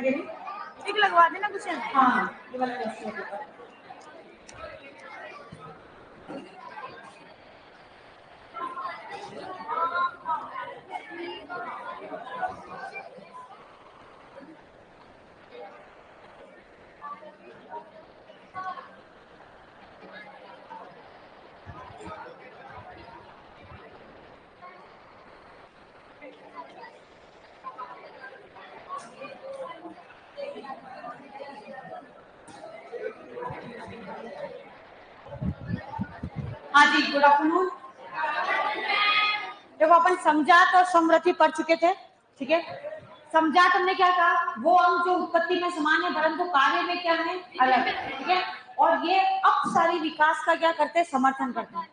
टिक लगवा देना कुछ। हाँ ये वाला हाँ जी, गुड आफ्टरनून। देखो अपन समझात और समृद्धि पढ़ चुके थे, ठीक है। समझात हमने क्या कहा, वो अंग जो उत्पत्ति में समान है परंतु कार्य में क्या है, अलग, ठीक है। और ये अपसारी विकास का क्या करते हैं, समर्थन करते हैं।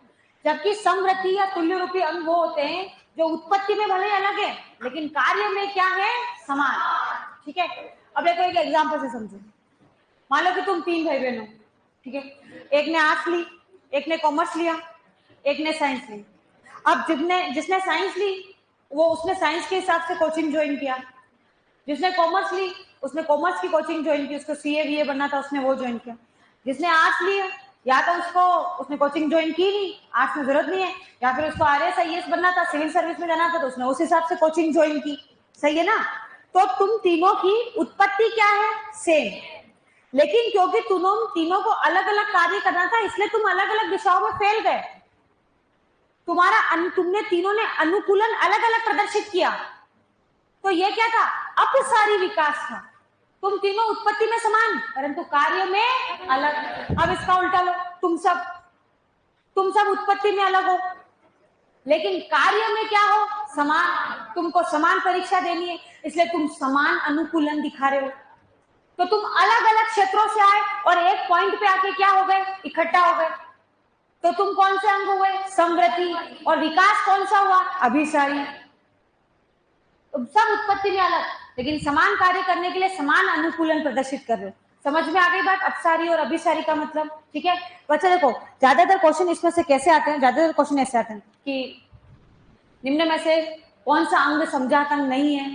जबकि समृद्धि या तुल्य रूपी अंग वो होते हैं जो उत्पत्ति में भले अलग है लेकिन कार्य में क्या है, समान, ठीक है। अब देखो एक एग्जाम्पल से समझो। मान लो कि तुम 3 भाई बहन हो, ठीक है। एक ने आर्ट्स ली, एक ने कॉमर्स लिया, एक ने साइंस ली। अब जिसने साइंस ली वो उसने साइंस के हिसाब से कोचिंग ज्वाइन किया। जिसने कॉमर्स ली उसने कॉमर्स की कोचिंग ज्वाइन की, उसको सीए बीए बनना था उसने वो ज्वाइन किया। जिसने आर्ट्स लिया या तो उसने कोचिंग ज्वाइन की नहीं, आर्ट्स में जरूरत नहीं है, या फिर उसको आरएस आईएएस बनना था, सिविल सर्विस में जाना था तो उसने उस हिसाब से कोचिंग ज्वाइन की, सही है ना। तो तुम तीनों की उत्पत्ति क्या है, सेम, लेकिन क्योंकि तुम तीनों को अलग अलग कार्य करना था इसलिए तुम अलग अलग दिशाओं में फैल गए। तुमने तीनों ने अनुकूलन अलग अलग प्रदर्शित किया। तो ये क्या था, अपसारी विकास था। तुम तीनों उत्पत्ति में समान परंतु कार्य में अलग। अब इसका उल्टा लो, तुम सब उत्पत्ति में अलग हो लेकिन कार्य में क्या हो, समान। तुमको समान परीक्षा देनी है इसलिए तुम समान अनुकूलन दिखा रहे हो। तो तुम अलग अलग क्षेत्रों से आए और एक पॉइंट पे आके क्या हो गए, इकट्ठा हो गए। तो तुम कौन से अंग हुए, समृद्धि, और विकास कौन सा हुआ, अभिसारी। तो सब उत्पत्ति में अलग लेकिन समान कार्य करने के लिए समान अनुकूलन प्रदर्शित कर रहे हो। समझ में आ गई बात, अपसारी और अभिसारी का मतलब, ठीक है। बच्चा देखो ज्यादातर क्वेश्चन इसमें से कैसे आते हैं, ज्यादातर क्वेश्चन ऐसे आते हैं कि निम्न में से कौन सा अंग समझात अंग नहीं है,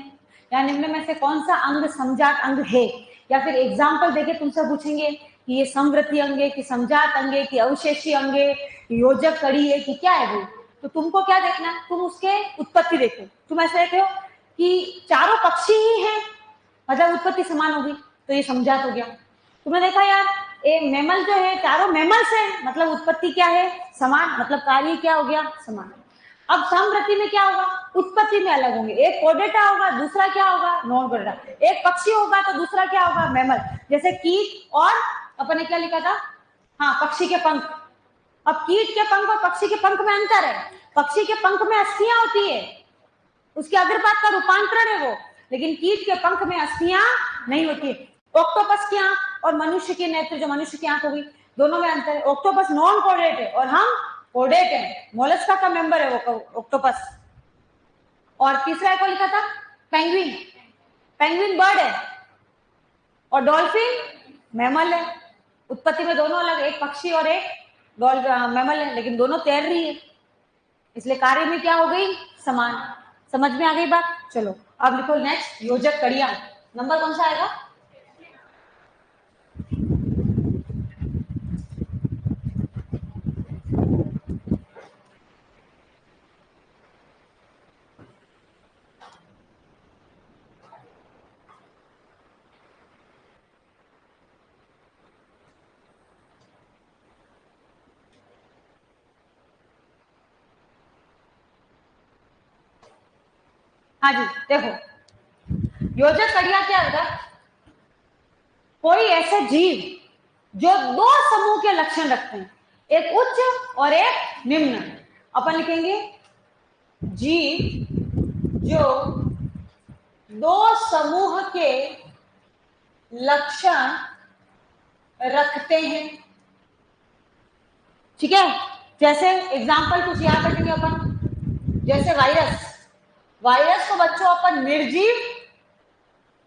या निम्न में से कौन सा अंग समझात अंग है, या फिर एग्जाम्पल देके तुमसे पूछेंगे कि ये समवृत्ति अंग है कि समझात अंग है कि अवशेषी अंग है, योजक कड़ी है कि क्या है वो। तो तुमको क्या देखना है, तुम उसके उत्पत्ति देखो। तुम ऐसे देखे हो कि चारों पक्षी ही हैं मतलब उत्पत्ति समान होगी तो ये समझात हो गया। तुमने देखा यार ये मैमल जो है चारों मैमल्स है मतलब उत्पत्ति क्या है, समान, मतलब कार्य क्या हो गया, समान। अब समवृत्ति में क्या होगा, उत्पत्ति में अलग होंगे। एक कोडेटा होगा, दूसरा क्या होगा, नॉन कोडेटा। एक पक्षी होगा तो दूसरा क्या होगा, मैमल। जैसे कीट और अपन ने क्या लिखा था, हाँ पक्षी के पंख। अब कीट के पंख और पक्षी के पंख में अंतर है। पक्षी के पंख में अस्थियां होती है, उसके अग्रपात का रूपांतरण है वो, लेकिन कीट के पंख में अस्थियां नहीं होती है। ऑक्टोपस की आंख और मनुष्य की नेत्र, जो मनुष्य की आंख होगी, दोनों में अंतर है। ऑक्टोपस नॉन कोडेट है और हम कोडेट है, मोलस्का का मेंबर है वो ऑक्टोपस। और तीसरा को लिखा था पेंगुइन, पेंगुइन बर्ड है और डॉल्फिन मैमल है। उत्पत्ति में दोनों अलग, एक पक्षी और एक मैमल है, लेकिन दोनों तैर रही है इसलिए कार्य में क्या हो गई, समान। समझ में आ गई बात। चलो अब लिखो नेक्स्ट, योजक कड़ियां। नंबर कौन सा आएगा, हाँ जी देखो योजक कड़ियां क्या होगा, कोई ऐसे जीव जो दो समूह के लक्षण रखते हैं, एक उच्च और एक निम्न। अपन लिखेंगे जीव जो दो समूह के लक्षण रखते हैं, ठीक है। जैसे एग्जांपल कुछ याद रखेंगे अपन, जैसे वायरस। वायरस को बच्चों अपन निर्जीव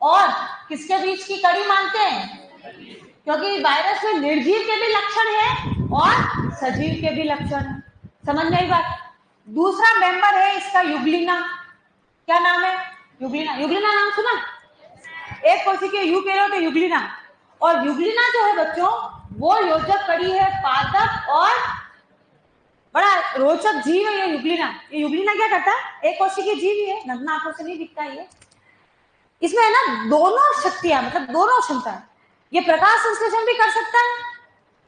और किसके बीच की कड़ी मानते हैं, क्योंकि वायरस में निर्जीव के भी लक्षण है और सजीव के भी लक्षण है। समझ में आई बात। दूसरा मेंबर है इसका युगलिना। क्या नाम है, युगलिना। युगलिना नाम सुना, एक कोशिकीय यू कह रहे हो तो युग्लिना, और युग्लिना जो है बच्चों वो योजक कड़ी है, पादप और बड़ा रोचक जीव है ये युग्लिना। ये युग्लिना क्या करता है, एक कोशिकीय जीव ही है, नग्न आंखों से नहीं दिखता ये। इसमें है ना दोनों शक्तियां, मतलब दोनों क्षमता है। ये प्रकाश संश्लेषण भी कर सकता है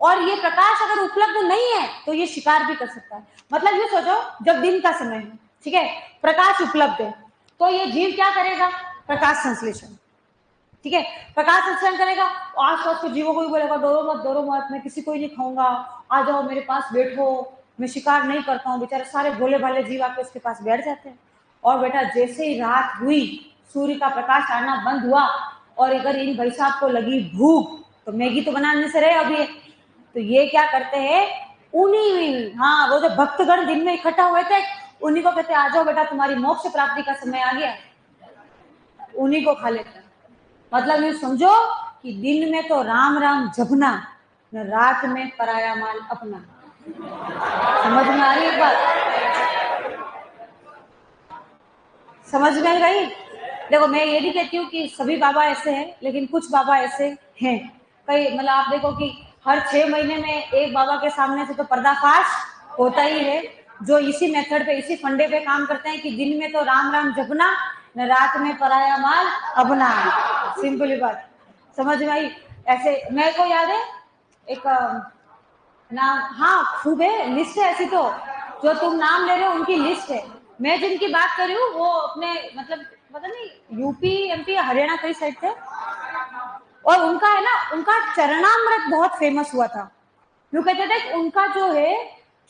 और ये प्रकाश अगर उपलब्ध नहीं है तो ये शिकार भी कर सकता है। मतलब ये सोचो जब दिन का समय है, ठीक है, प्रकाश उपलब्ध है, तो ये जीव क्या करेगा, प्रकाश संश्लेषण, ठीक है, प्रकाश संश्लेषण करेगा। आसपास के जीवों को भी बोलेगा डरो मत, मैं किसी को ही नहीं खाऊंगा, आ जाओ मेरे पास बैठो, मैं शिकार नहीं करता हूँ। बेचारे सारे भोले भाले जीव आके उसके पास बैठ जाते हैं। और बेटा जैसे ही रात हुई, सूर्य का प्रकाश आना बंद हुआ, और अगर इन भाई साहब को लगी भूख तो मैगी तो बनाने से रहे अभी, तो ये क्या करते हैं, उन्हीं, हाँ वो जो भक्तगण दिन में इकट्ठा हुए थे उन्हीं को कहते आ जाओ बेटा तुम्हारी मोक्ष प्राप्ति का समय आ गया, उन्हीं को खा लेते। मतलब ये समझो कि दिन में तो राम राम जपना, न रात में पराया माल अपना। समझ में आ रही है बात, समझ में आई भाई? देखो मैं ये नहीं कहती हूँ कि सभी बाबा ऐसे हैं, लेकिन कुछ बाबा ऐसे हैं। कई मतलब आप देखो कि हर 6 महीने में एक बाबा के सामने से तो पर्दाफाश होता ही है, जो इसी मेथड पे, इसी फंडे पे काम करते हैं कि दिन में तो राम राम जपना, न रात में पराया माल अपना। सिंपली बात समझ में आई? ऐसे मेरे को याद है एक नाम, हाँ खूब है, लिस्ट है ऐसी तो, जो तुम नाम ले रहे हो उनकी लिस्ट है। मैं जिनकी बात कर रही हूँ वो अपने मतलब पता नहीं यूपी एमपी हरियाणा कई साइड थे, और उनका है ना, उनका चरणामृत बहुत फेमस हुआ था। यूँ कहते थे कि उनका जो है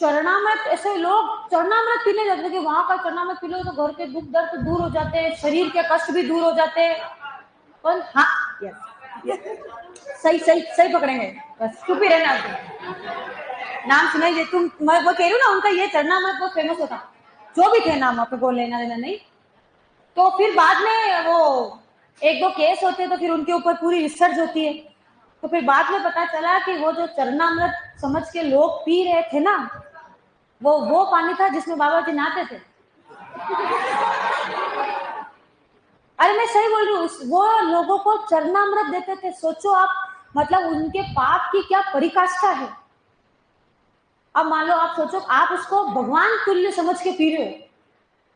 चरणामृत, ऐसे लोग चरणामृत पीने जाते थे कि वहां का चरणामृत पी लो तो घर के दुख दर्द दूर हो जाते हैं, शरीर के कष्ट भी दूर हो जाते हैं। और हाँ सही सही सही पकड़ेंगे, बस चुप ही रहना। नाम सुनाई दे तुम, मैं वो कह रही हूँ ना, उनका ये चरणामृत बहुत फेमस होता। जो भी थे नाम आपको को लेना देना नहीं। तो फिर बाद में वो एक दो केस होते हैं तो फिर उनके ऊपर पूरी रिसर्च होती है। तो फिर बाद में पता चला कि वो जो चरणामृत समझ के लोग पी रहे थे ना, वो पानी था जिसमें बाबा जी नहाते थे। अरे मैं सही बोल रही हूँ, वो लोगों को चरणामृत देते थे। सोचो आप, मतलब उनके पाप की क्या परिकाष्ठा है। अब मान लो आप सोचो, आप उसको भगवान तुल्य समझ के पी रहे हो,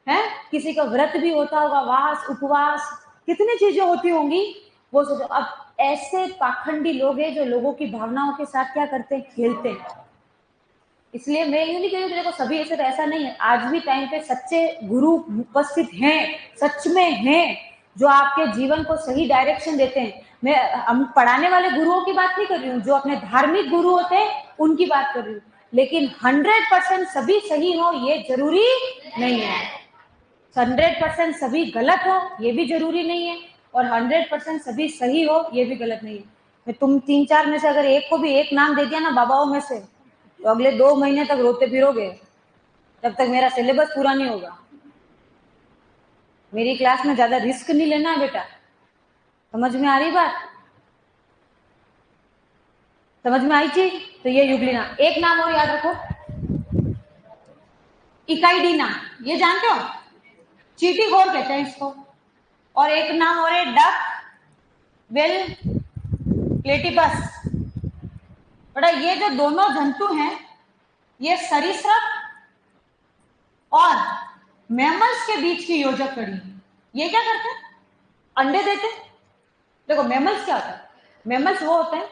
है किसी का व्रत भी होता होगा, वास उपवास कितनी चीजें होती होंगी, वो सोचो। अब ऐसे पाखंडी लोग हैं जो लोगों की भावनाओं के साथ क्या करते हैं, खेलते हैं। इसलिए मैं यूं नहीं कह रही हूँ देखो सभी ऐसे, तो ऐसा नहीं है। आज भी टाइम पे सच्चे गुरु उपस्थित हैं, सच में हैं, जो आपके जीवन को सही डायरेक्शन देते हैं। मैं हम पढ़ाने वाले गुरुओं की बात नहीं कर रही हूँ, जो अपने धार्मिक गुरु होते हैं उनकी बात कर रही हूँ। लेकिन 100% सभी सही हो ये जरूरी नहीं है, 100% सभी गलत हो ये भी जरूरी नहीं है, और 100% सभी सही हो ये भी गलत नहीं है। तुम 3-4 में से अगर एक को भी एक नाम दे दिया ना बाबाओं में से, तो अगले 2 महीने तक रोते फिरोगे, जब तक मेरा सिलेबस पूरा नहीं होगा। मेरी क्लास में ज्यादा रिस्क नहीं लेना है बेटा। समझ में आ रही बात? समझ में आई चीज? तो ये युग्लिना। एक नाम और याद रखो, इकाइडीना, ये जानते हो, चीटी घोर कहते हैं इसको। और एक नाम और है डक वेल प्लेटिपस। बेटा ये जो दोनों जंतु हैं, ये सरीसृप और मैमल्स के बीच की योजक कड़ी है। ये क्या करते हैं, अंडे देते हैं। देखो मैमल्स क्या होता है, मैमल्स वो होते हैं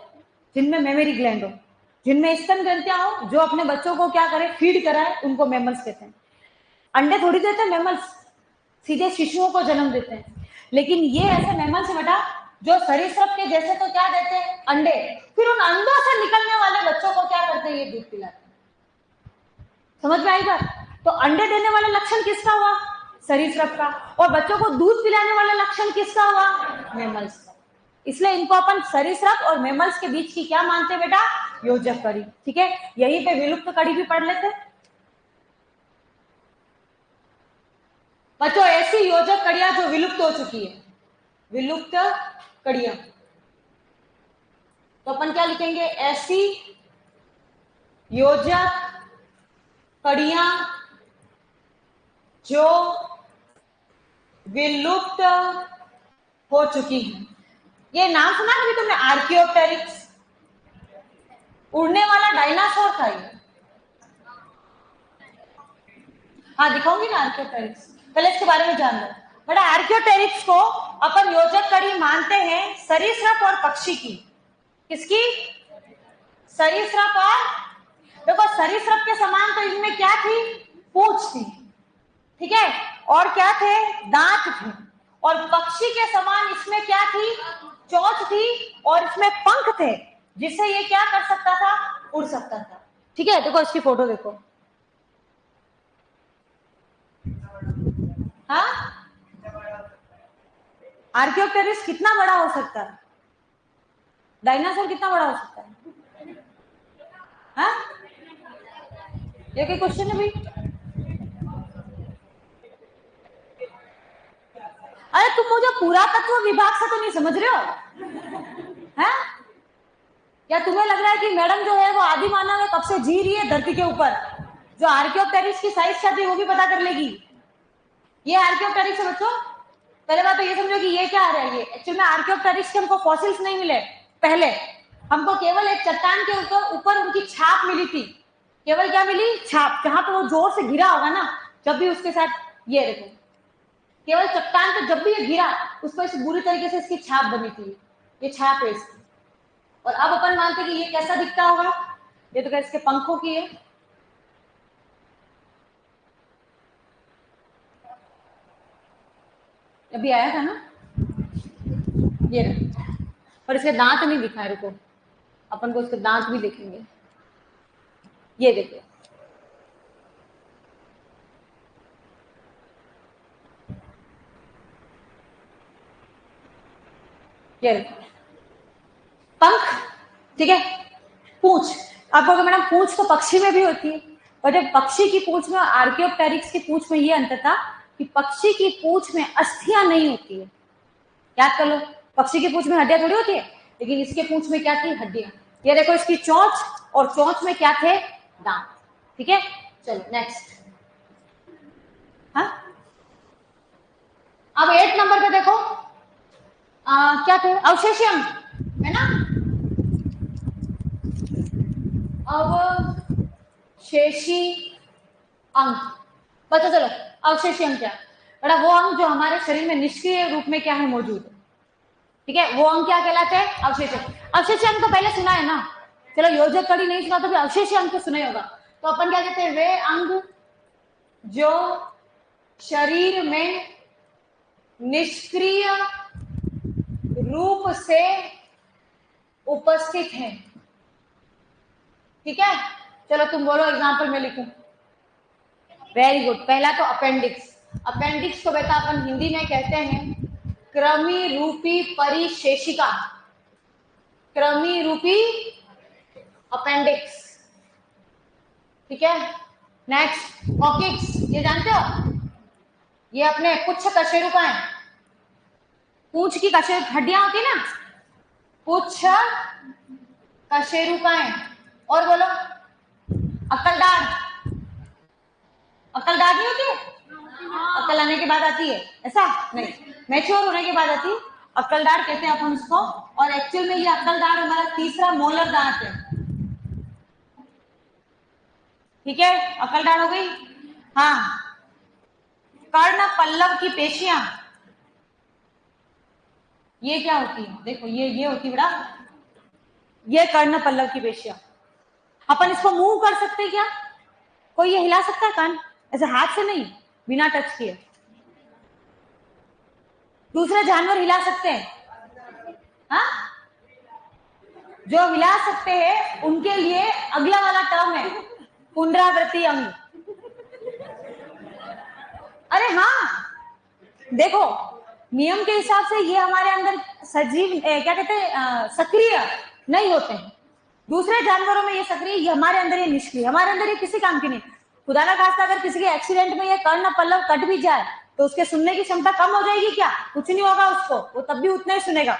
जिनमें मेमोरी ग्लैंड हो, जिनमें स्तन ग्रंथियां हो, जो अपने बच्चों को क्या करे, फीड कराए, उनको मैमल्स कहते हैं। अंडे थोड़ी देते हैं मैमल्स, सीधे शिशुओं को जन्म देते हैं। लेकिन ये ऐसे मैमल्स है बेटा जो सरीसृप के जैसे तो क्या देते हैं, अंडे, फिर उन अंडों से निकलने वाले बच्चों को क्या करते हैं, ये दूध पिलाते हैं। समझ में आई बात? तो अंडे देने वाला लक्षण किसका हुआ, सरीसृप का, और बच्चों को दूध पिलाने वाला लक्षण किसका हुआ, मैमल्स का। इसलिए इनको अपन सरीसृप और मैमल्स के बीच की क्या मानते हैं बेटा, योजक कड़ी। ठीक है, यहीं पे विलुप्त कड़ी भी पढ़ लेते हैं बच्चों। ऐसी योजक कड़ियां जो विलुप्त हो चुकी है, विलुप्त कड़ियां, तो अपन क्या लिखेंगे, ऐसी योजक कड़ियां जो विलुप्त हो चुकी हैं। ये नाम सुना कभी तुमने, आर्कियोप्टेरिक्स? उड़ने वाला डायनासोर था ये। हाँ दिखाऊंगी ना आर्कियोप्टेरिक्स, पहले इसके बारे में जान लो। बड़ा आर्कियोप्टेरिक्स को अपन योजक कड़ी मानते हैं सरीसृप और पक्षी की। किसकी? सरीसृप। और देखो सरीसृप के समान तो इनमें क्या थी? पूंछ थी, ठीक है, और क्या थे? दांत थे। और पक्षी के समान इसमें क्या थी? चोंच थी, और इसमें पंख थे, जिससे ये क्या कर सकता था? उड़ सकता था। ठीक है, देखो इसकी फोटो देखो। हाँ, आर्कियोप्टेरिक्स कितना बड़ा हो सकता है? डायनासोर कितना बड़ा हो सकता है? हाँ, ये कोई क्वेश्चन है भाई? अरे तुम मुझे पुरातत्व विभाग से तो नहीं समझ रहे हो? हैं? या तुम्हें लग रहा है कि मैडम जो है वो आदि मानव है, कब से जी रही है धरती के ऊपर, जो आर्कियोप्टेरिक्स की साइज चाहती है वो भी पता कर लेगी? ये आर्कियोप्टेरिक्स है बच्चों। पहले बात तो ये समझो कि ये क्या आ रहा है। ये एक्चुअल में आर्कियोप्टेरिक्स के हमको फॉसिल्स नहीं मिले, पहले हमको केवल एक चट्टान के ऊपर उनकी छाप मिली थी। केवल क्या मिली? छाप, जहां पर वो जोर से गिरा होगा ना, जब भी उसके साथ, ये देखो, केवल चट्टान पे जब भी ये गिरा उस पर बुरी तरीके से इसकी छाप बनी थी। ये छाप है इसकी। और अब अपन मानते कि ये कैसा दिखता होगा? ये तो क्या इसके पंखों की है। अभी आया था ना ये, और इसके दांत नहीं दिखाए, रुको अपन को इसके दांत भी देखेंगे। ये देखो, ये देखो पंख, ठीक है, पूंछ। आपको अगर मैडम पूंछ तो पक्षी में भी होती है, और जब पक्षी की पूंछ में और आर्कियोप्टेरिक्स की पूंछ में ये अंतर था कि पक्षी की पूंछ में अस्थियां नहीं होती है। याद कर लो, पक्षी की पूंछ में हड्डियां थोड़ी होती है, लेकिन इसके पूंछ में क्या थी? हड्डियां। ये देखो इसकी चोंच, और चोंच में क्या थे? दांत। ठीक है, चलो नेक्स्ट। हाँ, अब 8 नंबर पे देखो, क्या थे? अवशेषी अंग है ना। अवशेषी अंग, बता चलो अवशेषी अंग क्या? बड़ा वो अंग जो हमारे शरीर में निष्क्रिय रूप में क्या है? मौजूद है। ठीक है, वो अंग क्या कहलाते हैं? अवशेषी। अवशेषी अंग तो पहले सुना है ना, चलो योजक कड़ी नहीं सुना तो भी अवशेषी अंग तो सुना होगा। तो अपन क्या कहते हैं? वे अंग जो शरीर में निष्क्रिय रूप से उपस्थित है। ठीक है, चलो तुम बोलो एग्जाम्पल में लिखूं। वेरी गुड, पहला तो अपेंडिक्स। अपेंडिक्स को बेटा अपन हिंदी में कहते हैं कृमि रूपी परिशेषिका। कृमि रूपी अपेंडिक्स। ठीक है, नेक्स्ट कॉकिक्स, ये जानते हो? ये अपने पुच्छ कशेरुकाएं, पूंछ की कशेरु हड्डियां होती ना, पुच्छ कशेरुकाएं। और बोलो अक्लदाढ़। अक्लदाढ़ नहीं होती है? अक्ल आने के बाद आती है, ऐसा नहीं, मैच्योर होने के बाद आती है। अक्लदाढ़ कहते हैं अपन उसको। और एक्चुअल में ये अक्लदाढ़ हमारा तीसरा मोलर दांत है। ठीक है, अक्लदाढ़ हो गई। हाँ, कर्ण पल्लव की पेशियां, ये क्या होती है? देखो ये होती है बड़ा, ये कर्ण पल्लव की पेशियां। अपन इसको मूव कर सकते हैं क्या? कोई ये हिला सकता है कान? ऐसे हाथ से नहीं, बिना टच किए। दूसरे जानवर हिला सकते हैं? हाँ, जो हिला सकते हैं उनके लिए अगला वाला टर्म है पुनरावृत्ति अंग। अरे हाँ, देखो नियम के हिसाब से ये हमारे अंदर सजीव क्या कहते हैं, सक्रिय नहीं होते हैं। दूसरे जानवरों में ये सक्रिय, ये हमारे अंदर ये निष्क्रिय। हमारे अंदर ये किसी काम की नहीं। खुदा ना खास्ता अगर किसी के एक्सीडेंट में ये कर्ण पल्लव कट भी जाए तो उसके सुनने की क्षमता कम हो जाएगी क्या? कुछ नहीं होगा उसको, वो तब भी उतना ही सुनेगा।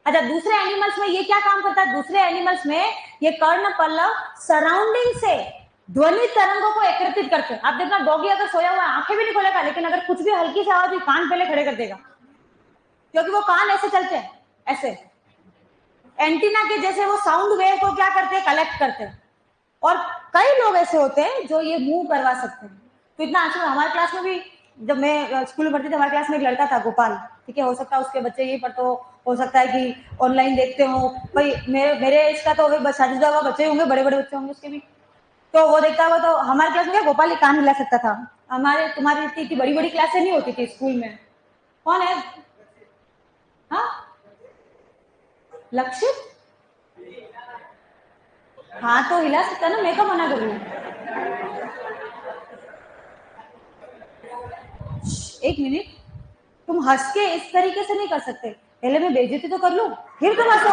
अच्छा, दूसरे एनिमल्स में ये क्या काम करता है? दूसरे एनिमल्स में ये कर्ण पल्लव सराउंडिंग से ध्वनि तरंगों को एकत्रित करते हैं। आप देखना डॉगी अगर सोया हुआ आंखें भी नहीं खोलेगा, लेकिन अगर कुछ भी हल्की सी आवाज कान पहले खड़े कर देगा, क्योंकि वो कान ऐसे चलते हैं, ऐसे एंटीना के जैसे वो साउंड वेव को क्या करते हैं, कलेक्ट करते हैं। और कई लोग ऐसे होते हैं जो ये मूव करवा सकते हैं। तो इतना आश्चर्य, हमारे क्लास में भी जब मैं स्कूल में पढ़ती थी, हमारे क्लास में एक लड़का था गोपाल, ठीक है, हो सकता है उसके बच्चे यही पढ़ते हो सकता है कि ऑनलाइन देखते हो भाई, मेरे इसका तो बस शादीशुदा हुआ बच्चे होंगे, बड़े बड़े बच्चे होंगे उसके भी, तो वो देखता हुआ तो हमारे क्लास में गोपाल ही कान हिला सकता था। हमारे तुम्हारी इतनी बड़ी बड़ी क्लासें नहीं होती थी स्कूल में। कौन है? हाँ, लक्षित। हाँ तो हिला सकता ना, मैं कब मना कर रही हूँ। एक मिनट, तुम हंस के इस तरीके से नहीं कर सकते, पहले मैं बेइज्जती तो कर लूं फिर तुम हंसो।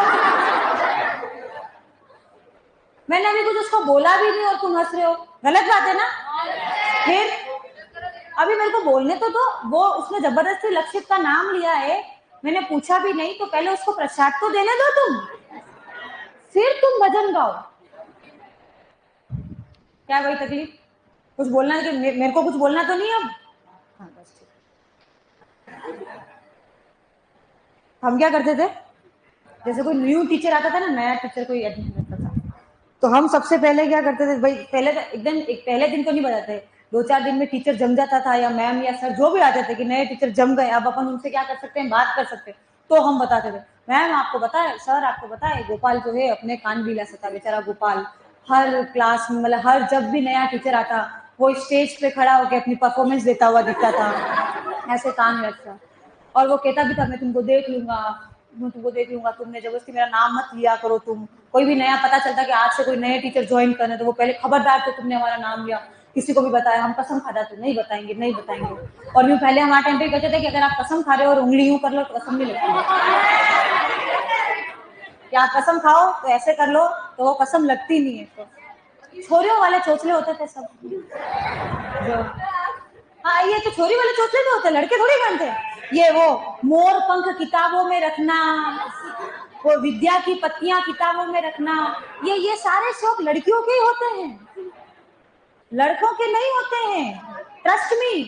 मैंने अभी कुछ उसको बोला भी नहीं और तुम हंस रहे हो, गलत बात है ना। फिर अभी मेरे को बोलने तो दो, वो उसने जबरदस्ती लक्षित का नाम लिया है, मैंने पूछा भी नहीं, तो पहले उसको प्रसाद तो देने दो तुम, फिर तुम भजन गाओ। क्या वही तकलीफ, कुछ बोलना कि मेरे को कुछ बोलना तो नहीं अब। हाँ बस ठीक। हम क्या करते थे, जैसे कोई न्यू टीचर आता था ना, नया टीचर कोई एडमिशन करता था, तो हम सबसे पहले क्या करते थे भाई, पहले तो एकदम पहले दिन तो नहीं बताते, 2-4 दिन में टीचर जम जाता था, या मैम या सर जो भी आते थे कि नए टीचर जम गए, अब अपन उनसे क्या कर सकते हैं, बात कर सकते हैं। तो हम बताते थे, मैम आपको पता है, सर आपको पता है, गोपाल जो है अपने कान भी ला सकता है, बेचारा गोपाल हर क्लास में, मतलब हर जब भी नया टीचर आता वो स्टेज पे खड़ा होकर अपनी परफॉर्मेंस देता हुआ दिखता था, ऐसे कान लगता। और वो कहता भी था मैं तुमको देख लूंगा, मैं तुमको देख लूंगा, तुमने जबरदस्ती मेरा नाम मत लिया करो, तुम कोई भी नया पता चलता कि आज से कोई नए टीचर ज्वाइन करना, तो वो पहले खबरदार थे, तुमने हमारा नाम लिया, किसी को भी बताया, हम कसम खाता थे नहीं बताएंगे नहीं बताएंगे। और यूँ पहले हमारे टाइम पे कहते थे कि अगर आप कसम खा रहे हो और उंगली यूं कर लो तो कसम नहीं लगती है, या कसम खाओ तो ऐसे कर लो तो वो कसम लगती नहीं है। तो छोरियों वाले चोचले होते थे सब जो, हाँ ये तो छोरी वाले चोचले तो होते, लड़के थोड़ी बनते। ये वो मोर पंख किताबों में रखना, वो विद्या की पत्तियां किताबों में रखना, ये सारे शौक लड़कियों के ही होते हैं, लड़कों के नहीं होते हैं, ट्रस्ट मी।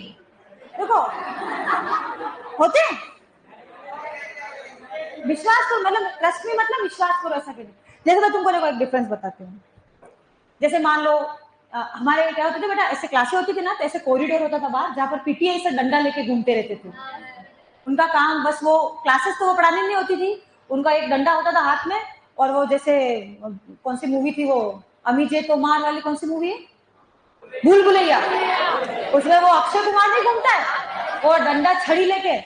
देखो होते हैं, विश्वास करो, मतलब ट्रस्ट मी मतलब विश्वास करो, ऐसा करें। जैसे मैं तुमको देखो एक डिफरेंस बताती हूँ, जैसे मान लो हमारे क्या होते थे बेटा, ऐसे क्लासें होती थी ना, तो ऐसे कॉरिडोर होता था बाहर, जहाँ पर पीटीआई से डंडा लेके घूमते रहते थे। उनका काम बस वो क्लासेस तो वो पढ़ाने नहीं होती थी, उनका एक डंडा होता था हाथ में, और वो जैसे कौन सी मूवी थी वो, अमी जे तो मार वाली कौन सी मूवी है, भूल भुलैया, उसमें वो अक्षय कुमार नहीं घूमता है, वो डंडा छड़ी लेके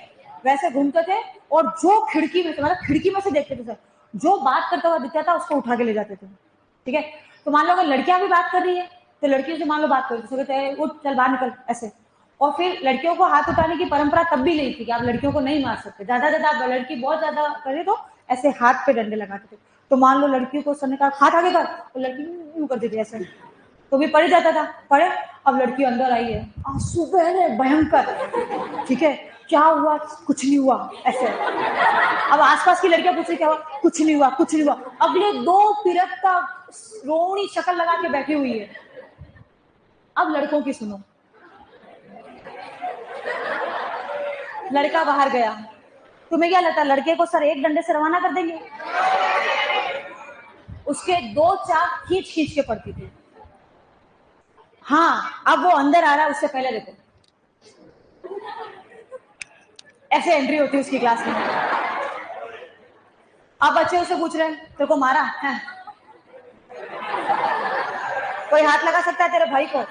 वैसे घूमते थे, और जो खिड़की में से, मतलब खिड़की में से देखते थे सर, जो बात करता हुआ दिखता था उसको उठा के ले जाते थे, ठीक है। तो मान लो अगर लड़कियां भी बात कर रही है, तो लड़कियों से मान लो बात कर रही, तो कहते हैं उठ चल बाहर निकल ऐसे। और फिर लड़कियों को हाथ उठाने की परंपरा तब भी नहीं थी कि आप लड़कियों को नहीं मार सकते, ज्यादा ज्यादा आप लड़की बहुत ज्यादा करे तो ऐसे हाथ पे डंडे लगाते थे। तो मान लो लड़कियों को सर ने कहा हाथ आगे कर, तो लड़की यूं कर देती ऐसे, तो भी पड़ जाता था, पढ़े। अब लड़की अंदर आई है, आंसू बह रहे भयंकर, ठीक है, क्या हुआ, कुछ नहीं हुआ ऐसे। अब आसपास की लड़कियां पूछ रही क्या हुआ, कुछ नहीं हुआ कुछ नहीं हुआ, अगले 2 पीरियड का रोनी शक्ल लगा के बैठी हुई है। अब लड़कों की सुनो, लड़का बाहर गया, तुम्हें क्या लगता है लड़के को सर एक डंडे से रवाना कर देंगे, उसके 2 चाक खींच खींच के पड़ती थी। हाँ अब वो अंदर आ रहा है, उससे पहले देखो ऐसे एंट्री होती है उसकी क्लास में। अब बच्चे उससे पूछ रहे हैं तेरे को मारा है, कोई हाथ लगा सकता है तेरे भाई को,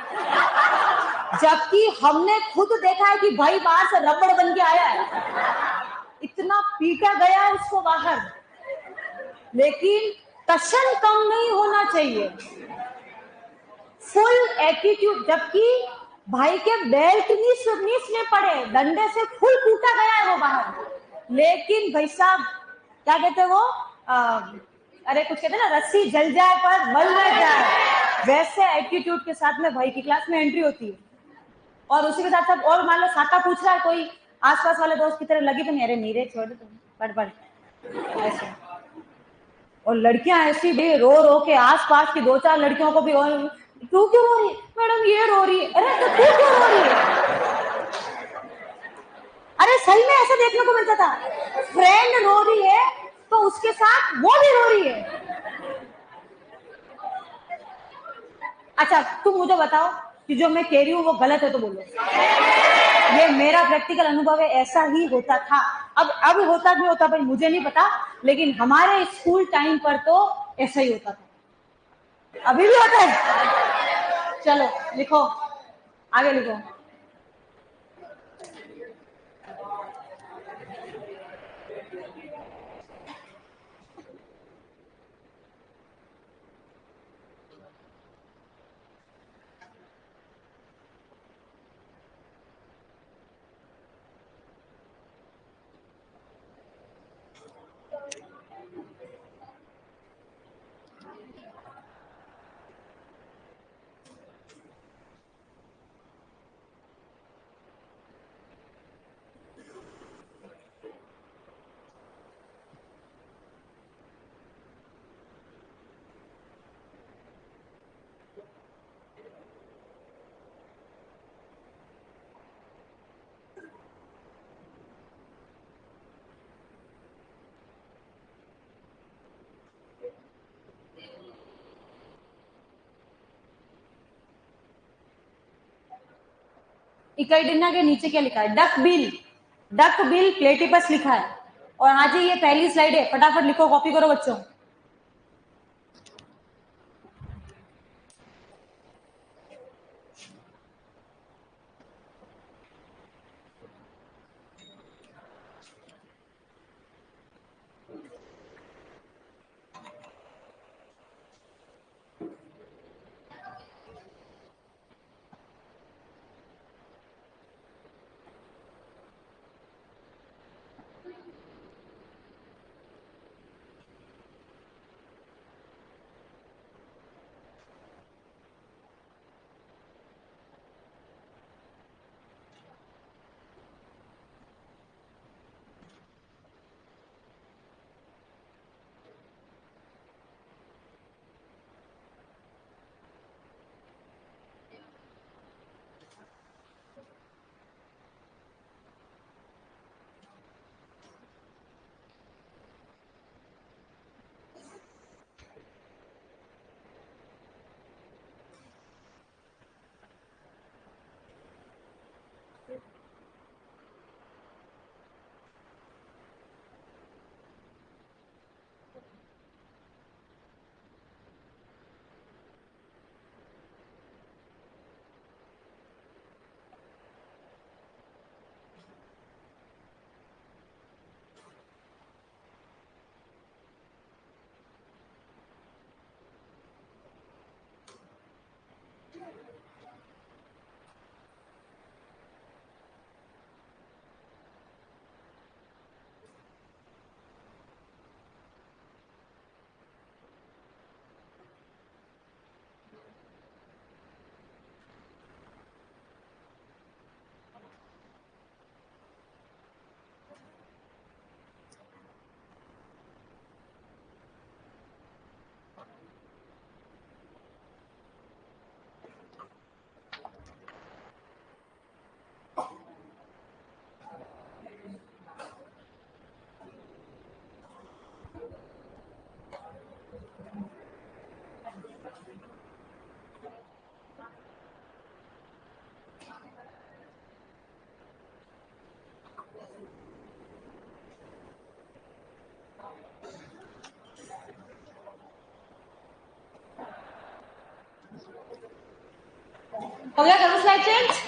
जबकि हमने खुद देखा है कि भाई बाहर से रबड़ बन के आया है, इतना पीटा गया है उसको बाहर, लेकिन टशन कम नहीं होना चाहिए, फुल एटीट्यूड, जबकि भाई के बेल्ट नहीं पड़े, डंडे से फुल कूटा गया है वो बाहर, लेकिन भाई साहब क्या कहते हैं वो, अरे कुछ कहते हैं ना, रस्सी जल जाए पर बल न जाए, वैसे एटीट्यूड के साथ में भाई की क्लास में एंट्री होती है। और उसी के साथ साथ और मान लो साका पूछ रहा है कोई, आसपास वाले दोस्त की तरह लगी तो नहीं, अरे नहीं रे छोड़ दे तुम, पढ़ पढ़ ऐसे। और लड़कियां ऐसी भी रो रो के आसपास की 2-4 लड़कियों को भी, और तू क्यों रो रही है मैडम, ये रो रही है, अरे तो तू क्यों रो रही है, अरे सही में ऐसा देखने को मिलता था, फ्रेंड रो रही है उसके साथ वो भी रो रही है। अच्छा तुम मुझे बताओ कि जो मैं कह रही हूँ वो गलत है तो बोलो। ये मेरा प्रैक्टिकल अनुभव है, ऐसा ही होता था। अब होता भी होता भाई मुझे नहीं पता, लेकिन हमारे स्कूल टाइम पर तो ऐसा ही होता था। अभी भी होता है। चलो लिखो, आगे लिखो। इकाइडिना के नीचे क्या लिखा है? Duck bill. Duck bill platypus लिखा है। और आज ही ये पहली स्लाइड है, फटाफट लिखो, कॉपी करो बच्चों। हो गया, करो स्लाइड चेंज।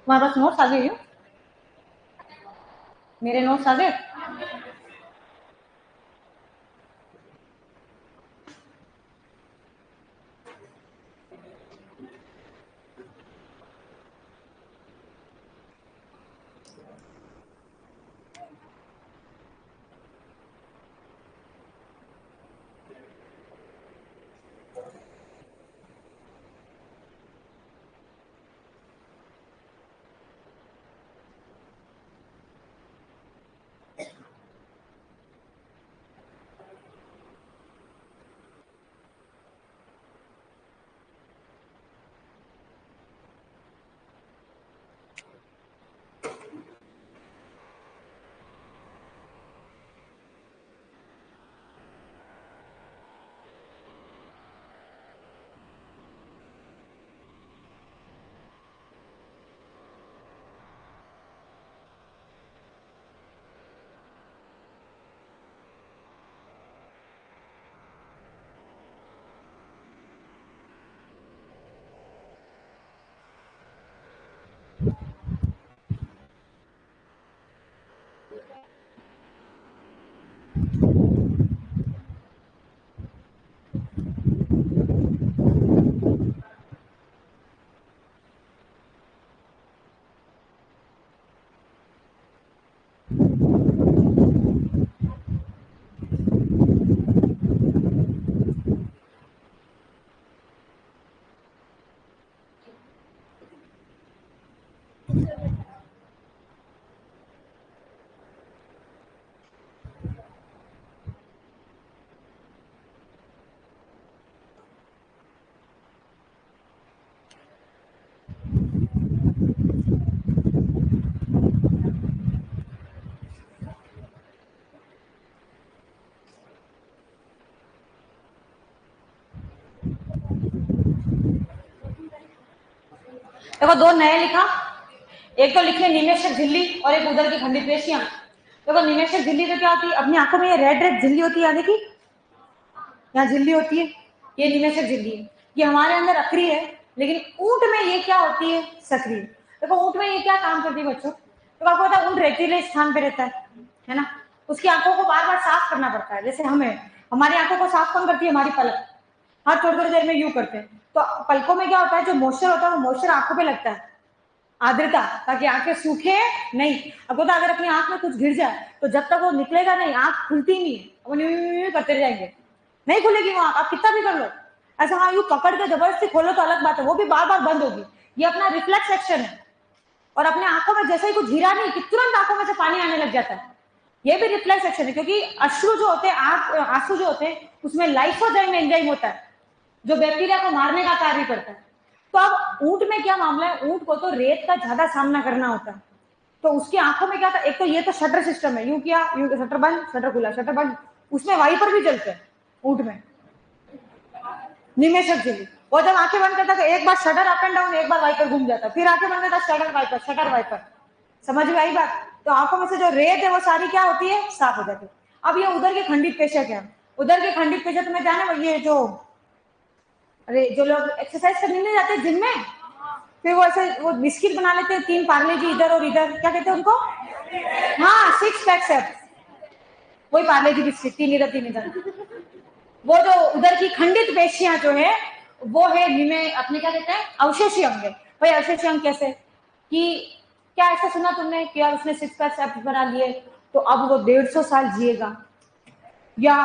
तुम्हारे पास नोट्स आ गए? मेरे नोट्स आ गए? देखो दो नए लिखा, एक तो लिखे निमेषक झिल्ली और एक उधर की खंडित पेशियां। देखो निमेषक झिल्ली तो क्या होती है, अपनी आंखों में ये रेड रेड झिल्ली होती है, देखी यहाँ झिल्ली होती है, ये निमेषक झिल्ली है। ये हमारे अंदर अक्रिय है, लेकिन ऊंट में ये क्या होती है, सक्रिय। देखो ऊंट में ये क्या काम करती है बच्चों, तो आपको पता है ऊंट रेतीले स्थान पे रहता है ना, उसकी आंखों को बार बार साफ करना पड़ता है। जैसे हमें, हमारी आंखों को साफ कौन करती है, हमारी पलक। हाथ थोड़ी थोड़ी देर में यूं करते हैं, तो पलकों में क्या होता है, जो मॉइस्चर होता है वो मॉइस्चर आंखों पे लगता है, आर्द्रता, ताकि आंखें सूखे नहीं। अब तो अगर अपनी आंख में कुछ गिर जाए तो जब तक वो निकलेगा नहीं, आंख खुलती नहीं है, वो यूं करते जाएंगे, नहीं खुलेगी वो आंख, आप कितना भी कर लो। ऐसा हाँ यूं पकड़ के जबरदस्ती खोलो तो अलग बात है, वो भी बार बार बंद होगी। ये अपना रिफ्लेक्स एक्शन है। और अपने आंखों में जैसे ही कुछ गिरा नहीं कि तुरंत आंखों में से पानी आने लग जाता है, ये भी रिफ्लेक्स एक्शन है। क्योंकि अश्रु जो होते हैं, आंसू जो होते हैं, उसमें लाइसोजाइम एंजाइम होता है जो बैक्टीरिया को मारने का कार्य करता है। तो अब ऊंट में क्या मामला है, ऊंट को तो रेत का ज्यादा सामना करना होता है, तो उसकी आंखों में क्या था, एक तो ये तो शटर सिस्टम है, यूं किया यूं, शटर बंद शटर खुला शटर बंद, उसमें वाइपर भी चलते हैं ऊंट में, निमेषक झिल्ली। वो जब आंखें बंद करता तो एक बार शटर अप एंड डाउन, एक बार वाइपर घूम जाता, फिर आंखें बंद करता शटर वाइपर। समझ में आई बात? तो आंखों में से जो रेत है वो सारी क्या होती है, साफ हो जाती है। अब ये उधर के खंडित पेशियां क्या है, उधर के खंडित पेशियां तुम्हें जाना, ये जो, अरे जो लोग एक्सरसाइज करने नहीं जाते जिम में, फिर वो ऐसे वो बिस्किट बना लेते हैं, 3 पार्ले जी इधर और इधर, क्या कहते हैं उनको, हाँ 6 पैक्स है, वही पार्ले जी बिस्किट, 3 इधर 3 इधर। वो जो उधर की खंडित पेशियां जो है वो है निमे, अपने क्या कहते हैं, अवशेषी अंग है। भाई अवशेषी अंग कैसे, कि क्या ऐसा सुना तुमने कि यार उसने 6 पैक्स एब्स बना लिए तो अब वो 150 साल जिएगा, या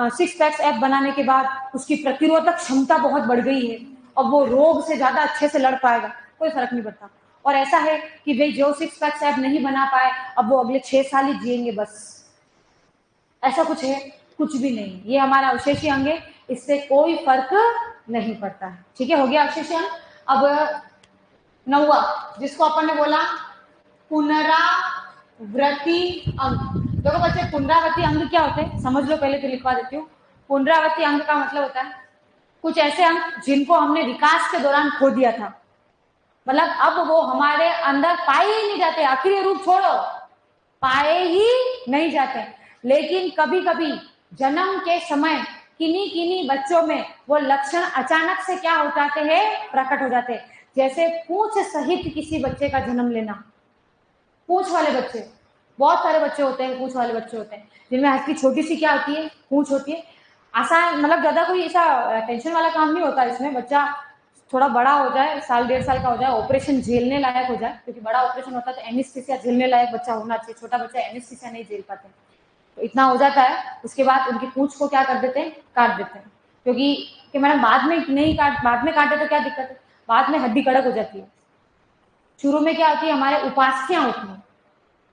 6 पैक्स एप बनाने के बाद उसकी प्रतिरोधक क्षमता बहुत बढ़ गई है, अब वो रोग से ज्यादा अच्छे से लड़ पाएगा, कोई फर्क नहीं पड़ता। और ऐसा है कि भाई जो 6 पैक्स एप नहीं बना पाए, अब वो अगले 6 साल ही जिएंगे बस, ऐसा कुछ है, कुछ भी नहीं। ये हमारा अवशेषी अंग है, इससे कोई फर्क नहीं पड़ता है। ठीक है, हो गया अवशेषी अंग। अब 9वां, जिसको अपन ने बोला पुनरावृत्ति अंग। देखो बच्चे, पुनरावृत्ति अंग क्या होते हैं समझ लो, पहले तो लिखवा देती हूँ। पुनरावृत्ति अंग का मतलब होता है कुछ ऐसे अंग जिनको हमने विकास के दौरान खो दिया था, मतलब अब वो हमारे अंदर पाए ही नहीं जाते, अक्रिय रूप छोड़ो, पाए ही नहीं जाते। लेकिन कभी कभी जन्म के समय किन्हीं किन्हीं बच्चों में वो लक्षण अचानक से क्या हो जाते हैं, प्रकट हो जाते हैं। जैसे पूंछ सहित किसी बच्चे का जन्म लेना, पूंछ वाले बच्चे, बहुत सारे बच्चे होते हैं पूंछ वाले बच्चे होते हैं जिनमें हल्की छोटी सी क्या होती है, पूंछ होती है। आसान, मतलब ज्यादा कोई ऐसा टेंशन वाला काम नहीं होता इसमें। बच्चा थोड़ा बड़ा हो जाए, साल 1.5 साल का हो जाए, ऑपरेशन झेलने लायक हो जाए, क्योंकि बड़ा ऑपरेशन होता है तो एनेस्थीसिया झेलने लायक बच्चा होना चाहिए। छोटा बच्चा एनेस्थीसिया नहीं झेल पाते, तो इतना हो जाता है, उसके बाद उनकी पूंछ को क्या कर देते हैं, काट देते हैं। क्योंकि कि मैडम बाद में नहीं काट, बाद में काटे तो क्या दिक्कत है, बाद में हड्डी कड़क हो जाती है। शुरू में क्या होती है, हमारे उपास्थियां होती हैं।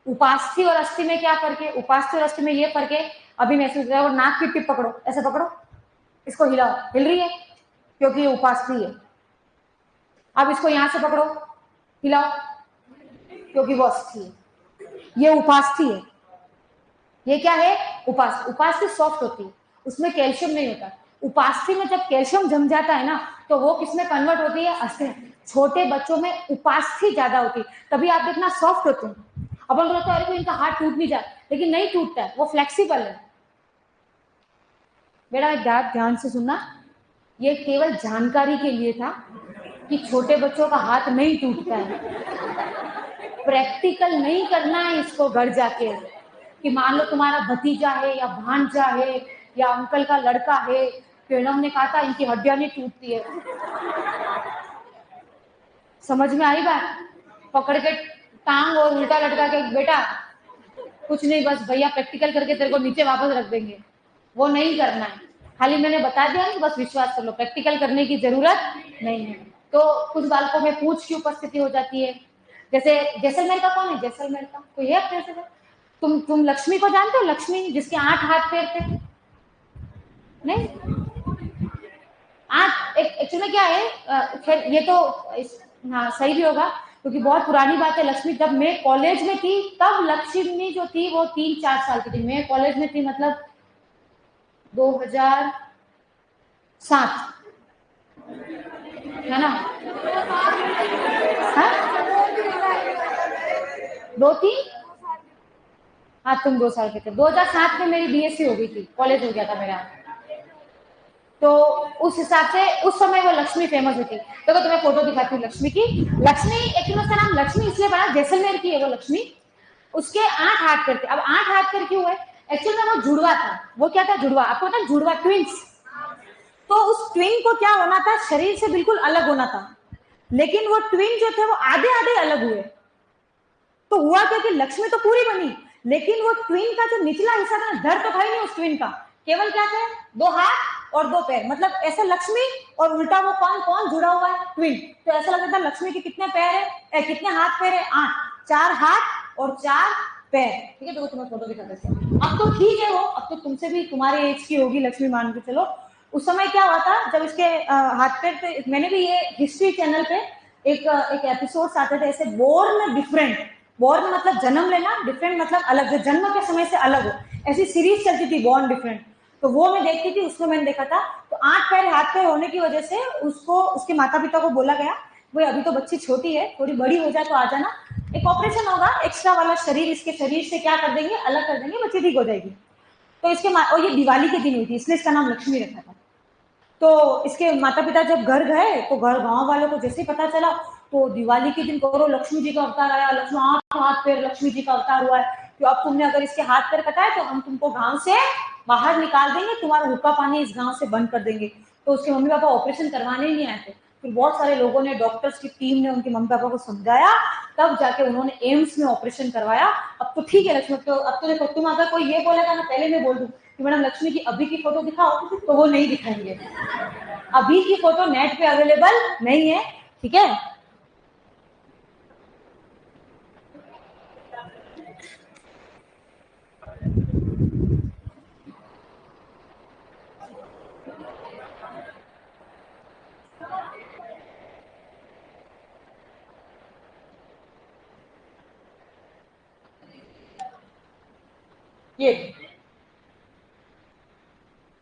उपास्थि और अस्थि में क्या फर्क है, उपास्थि और अस्थि में ये फर्क है, अभी महसूस कर, और नाक की टिप पकड़ो, ऐसे पकड़ो, इसको हिलाओ, हिल रही है क्योंकि ये उपास्थि है। अब इसको यहां से पकड़ो, हिलाओ, क्योंकि वो अस्थि है। ये उपास्थि है, ये क्या है, उपास्थि। उपास्थि सॉफ्ट होती है, उसमें कैल्शियम नहीं होता। उपास्थि में जब कैल्शियम जम जाता है ना, तो वो किसमें कन्वर्ट होती है, अस्थि में। छोटे बच्चों में उपास्थि ज्यादा होती है, तभी आप देखना सॉफ्ट होते हैं। अपन को लगता है अरे इनका हाथ टूट नहीं जाए, लेकिन नहीं टूटता है, वो फ्लेक्सिबल है। मेरा ध्यान से सुनना, ये केवल जानकारी के लिए था कि छोटे बच्चों का हाथ नहीं टूटता है। प्रैक्टिकल नहीं करना है इसको घर जाके, कि मान लो तुम्हारा भतीजा है या भांजा है या अंकल का लड़का है, तो इन्होंने कहा था इनकी हड्डियां नहीं टूटती है। समझ में आई बात? पकड़ के टांग और उल्टा लटका के, बेटा कुछ नहीं, बस भैया प्रैक्टिकल करके तेरे को नीचे वापस रख देंगे, वो नहीं करना है। खाली मैंने बता दिया ना, बस विश्वास कर लो, प्रैक्टिकल करने की जरूरत नहीं है। तो कुछ बालकों में पूंछ की उपस्थिति हो जाती है। जैसे जैसलमेर का कौन है, जैसलमेर का कोई है अपने से? तुम लक्ष्मी को जानते हो, लक्ष्मी जिसके 8 हाथ पैर थे? नहीं, 8 एक्चुअली क्या है, खैर ये तो हाँ सही भी होगा, क्योंकि बहुत पुरानी बात है। लक्ष्मी, जब मैं कॉलेज में थी तब लक्ष्मी जो थी वो 3-4 साल की थी। मैं कॉलेज में थी मतलब 2007, है ना? हाँ? 2-3, हाँ तुम 2 साल के थे। 2007 में मेरी बीएससी हो गई थी, कॉलेज हो गया था मेरा। तो उस हिसाब से उस समय वो लक्ष्मी फेमस हुई थी। तो तुम्हें फोटो दिखाती हूँ लक्ष्मी की। लक्ष्मी एक्चुअली उसका नाम लक्ष्मी इसलिए पड़ा, जैसलमेर की है वो लक्ष्मी। उसके 8 हाथ पैर थे। अब 8 हाथ पैर क्यों है? एक्चुअल में वो जुड़वा था। वो क्या था, जुड़वा। आपको पता है जुड़वा, ट्विंस। तो उस ट्विन को क्या होना था, शरीर से बिल्कुल अलग होना था, लेकिन वो ट्विन जो थे वो आधे आधे अलग हुए। तो हुआ क्या कि लक्ष्मी तो पूरी बनी, लेकिन वो ट्विन का जो निचला हिस्सा था, धड़ तो था ही नहीं उस ट्विन का, केवल क्या थे, 2 हाथ और 2 पैर। मतलब ऐसे लक्ष्मी और उल्टा वो कौन कौन जुड़ा हुआ है, ट्विन। तो ऐसा लगता था लक्ष्मी के कितने पैर है, कितने हाथ पैर है, 8। 4 हाथ और 4 पैर। ठीक है, तो तुम्हें फोटो दिखा देते हैं। अब तो ठीक है, वो अब तो तुमसे भी तुम्हारे एज की होगी लक्ष्मी, मान के चलो। उस समय क्या हुआ था, जब इसके हाथ पैर पे, मैंने भी ये हिस्ट्री चैनल पे एक एपिसोड आते थे ऐसे, बोर्न डिफरेंट। बोर्न मतलब जन्म लेना, डिफरेंट मतलब अलग, जो जन्म के समय से अलग हो, ऐसी सीरीज चलती थी बोर्न डिफरेंट। तो वो मैं देखती थी, उसमें मैंने देखा था। तो 8 पैर हाथ पैर होने की वजह से उसको, उसके माता पिता को बोला गया, भाई अभी तो बच्ची छोटी है, थोड़ी बड़ी हो जाए तो आ जाना, एक ऑपरेशन होगा, एक्स्ट्रा वाला शरीर इसके शरीर से क्या कर देंगे, अलग कर देंगे, बच्ची ठीक हो जाएगी। तो इसके और ये दिवाली के दिन हुई थी, इसलिए इसका नाम लक्ष्मी रखा था। तो इसके माता पिता जब घर गए, तो घर गांव वालों को जैसे ही पता चला, तो दिवाली के दिन करो लक्ष्मी जी का अवतार आया, लक्ष्मी 8 हाथ पैर लक्ष्मी जी का अवतार हुआ है, तो अब तुमने अगर इसके हाथ पैर कटाए तो हम तुमको गांव से बाहर निकाल देंगे, तुम्हारा हुक्का पानी इस गांव से बंद कर देंगे। तो उसके मम्मी पापा ऑपरेशन करवाने ही नहीं आए थे। फिर बहुत सारे लोगों ने, डॉक्टर्स की टीम ने उनके मम्मी पापा को समझाया, तब जाके उन्होंने एम्स में ऑपरेशन करवाया। अब तो ठीक है लक्ष्मी। तो अब तो देखो, तुम अगर कोई ये बोलेगा ना, पहले मैं बोल दूं कि मैडम लक्ष्मी की अभी की फोटो दिखाओ, तो वो नहीं दिखाएंगे। अभी की फोटो नेट पे अवेलेबल नहीं है, ठीक है?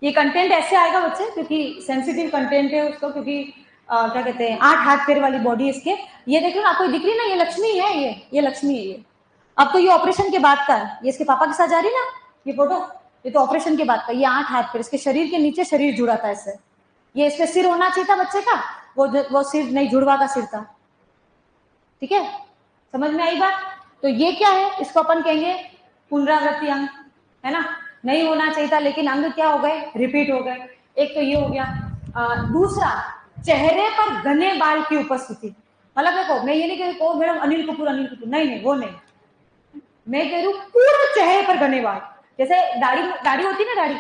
ये कंटेंट ऐसे आएगा बच्चे, क्योंकि सेंसिटिव कंटेंट है उसको, क्योंकि क्या कहते हैं, 8 हाथ पैर वाली बॉडी इसके। ये देखो ना, आपको दिख रही है ना, ये लक्ष्मी है, ये लक्ष्मी है ये। अब तो ये ऑपरेशन के बाद का है, ये इसके पापा के साथ जा रही ना ये फोटो, ये तो ऑपरेशन के बाद का। ये 8 हाथ पैर, इसके शरीर के नीचे शरीर जुड़ा था इससे। ये इसके सिर होना चाहिए था बच्चे का, वो सिर नहीं, जुड़वा का सिर था। ठीक है, समझ में आई बात? तो ये क्या है, इसको अपन कहेंगे पुनरावृत्ति अंग, है ना। नहीं होना चाहिए था, लेकिन अंग क्या हो गए, रिपीट हो गए। एक तो ये हो गया। दूसरा, चेहरे पर घने बाल की उपस्थिति। मतलब देखो, मैं ये नहीं कह रही ओ मैडम अनिल कपूर, नहीं, वो नहीं। मैं कह रही हूँ पूरे चेहरे पर घने बाल, जैसे दाढ़ी होती है ना, दाढ़ी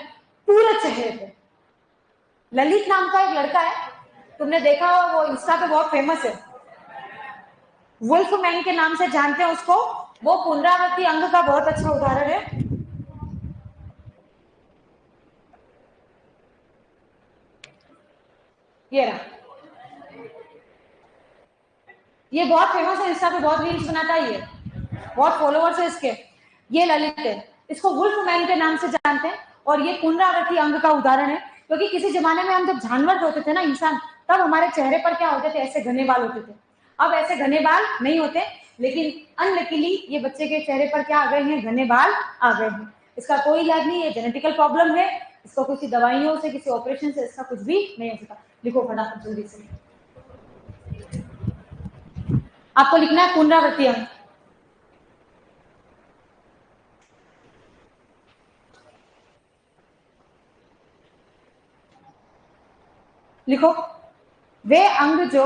पूरे चेहरे पे। ललित नाम का एक लड़का है, तुमने देखा हो, वो इंस्टा पे बहुत फेमस है, वुल्फ मैन के नाम से जानते हैं उसको। वो पुनरावृत्ति अंग का बहुत अच्छा उदाहरण है। ये रहा, ये बहुत फेमस है, इंस्टा पे बहुत रील्स बनाता है, ये बहुत फॉलोअर्स है इसके। ये ललित है, इसको वुल्फ मैन के नाम से जानते हैं, और ये पुनरावृत्ति अंग का उदाहरण है। क्योंकि किसी जमाने में हम जब जानवर होते थे ना, इंसान, तब हमारे चेहरे पर क्या होते थे, ऐसे घने बाल होते थे। अब ऐसे घने बाल नहीं होते, लेकिन अनलकीली ये बच्चे के चेहरे पर क्या आ गए हैं, घने बाल आ गए हैं। इसका कोई इलाज नहीं है, जेनेटिकल प्रॉब्लम है, इसको किसी दवाइयों से, किसी ऑपरेशन से इसका कुछ भी नहीं हो सकता। लिखो फटाफट जल्दी से, आपको लिखना है पुनरावृत्ति अंग। लिखो, वे अंग जो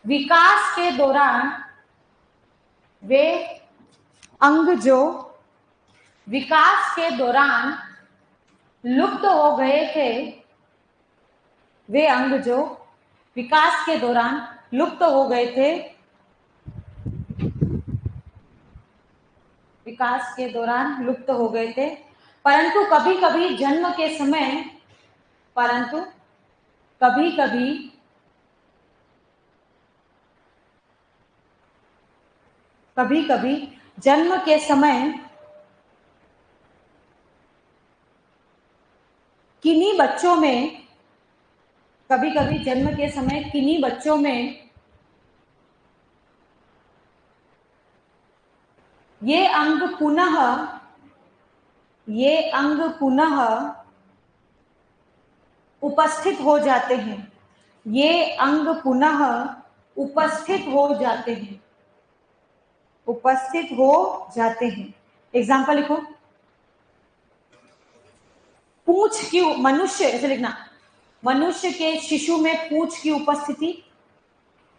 विकास के दौरान, वे अंग जो विकास के दौरान लुप्त हो गए थे, वे अंग जो विकास के दौरान लुप्त हो गए थे, विकास के दौरान लुप्त हो गए थे, परंतु कभी कभी जन्म के समय, परंतु कभी कभी जन्म के समय किन्हीं बच्चों में, कभी कभी जन्म के समय किन्हीं बच्चों में ये अंग पुनः उपस्थित हो जाते हैं, ये अंग पुनः उपस्थित हो जाते हैं, उपस्थित हो जाते हैं। एग्जाम्पल लिखो, पूंछ की, मनुष्य, ऐसे लिखना, मनुष्य के शिशु में पूंछ की उपस्थिति,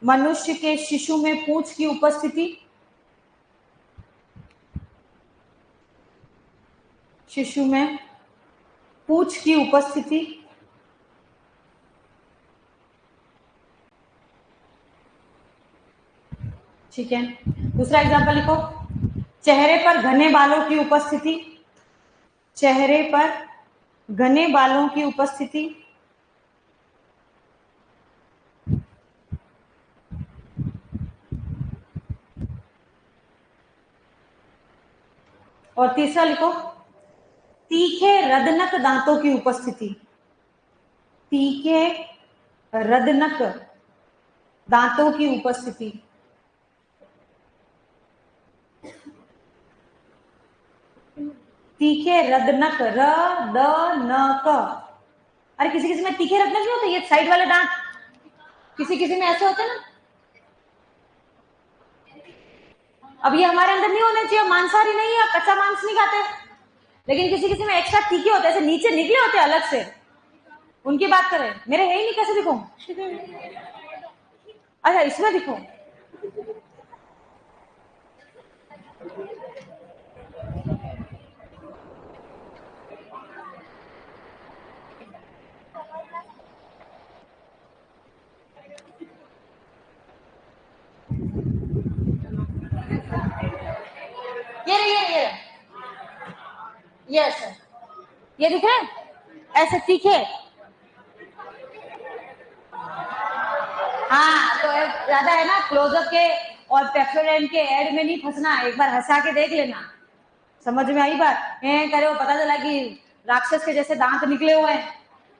मनुष्य के शिशु में पूंछ की उपस्थिति, शिशु में पूंछ की उपस्थिति। ठीक है, दूसरा एग्जाम्पल लिखो, चेहरे पर घने बालों की उपस्थिति, चेहरे पर घने बालों की उपस्थिति। और तीसरा लिखो, तीखे रदनक दांतों की उपस्थिति, तीखे रदनक दांतों की उपस्थिति। तीखे रदनक, र द न क। अरे किसी किसी में तीखे रदनक नहीं होते, ये साइड वाले दांत किसी किसी में ऐसे होते हैं ना। अब ये हमारे अंदर नहीं होने चाहिए, मांसाहारी नहीं है, कच्चा मांस नहीं खाते, लेकिन किसी किसी में एक्स्ट्रा तीखे होते हैं, ऐसे नीचे निकले होते हैं अलग से, उनकी बात करें। मेरे है ही नहीं, कैसे दिखाऊं? अच्छा इसमें दिखो, ये यस, ये दिख रहे हैं ऐसे तीखे। हाँ तो ज्यादा है ना, क्लोजअप के और पेप्सोडेंट के एड में नहीं फंसना, एक बार हंसा के देख लेना, समझ में आई बात? करे वो पता चला कि राक्षस के जैसे दांत निकले हुए हैं।